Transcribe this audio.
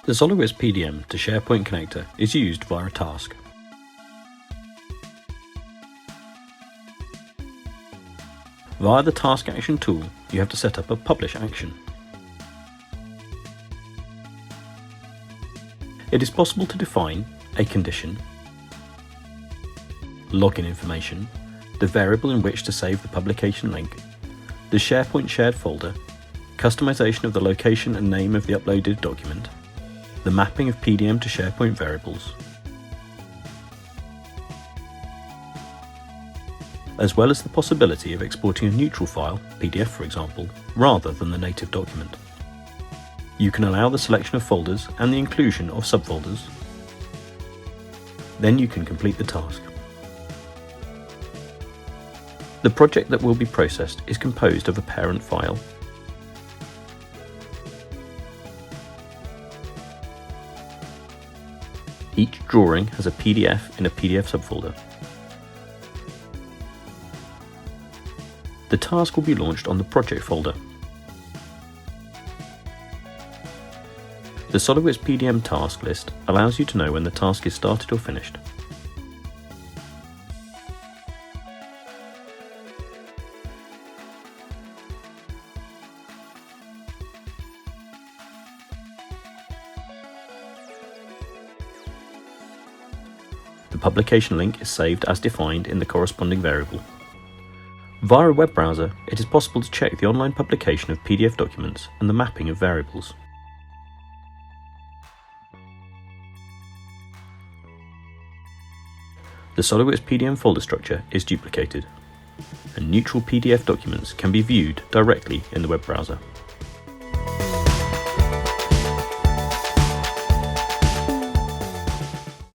The SOLIDWORKS PDM to SharePoint connector is used via a task. Via the Task Action tool, you have to set up a Publish action. It is possible to define a condition, login information, the variable in which to save the publication link, the SharePoint shared folder, customization of the location and name of the uploaded document, the mapping of PDM to SharePoint variables, as well as the possibility of exporting a neutral file, PDF for example, rather than the native document. You can allow the selection of folders and the inclusion of subfolders. Then you can complete the task. The project that will be processed is composed of a parent file, each drawing has a PDF in a PDF subfolder. The task will be launched on the project folder. The SOLIDWORKS PDM task list allows you to know when the task is started or finished. The publication link is saved as defined in the corresponding variable. Via a web browser, it is possible to check the online publication of PDF documents and the mapping of variables. The SOLIDWORKS PDM folder structure is duplicated, and neutral PDF documents can be viewed directly in the web browser.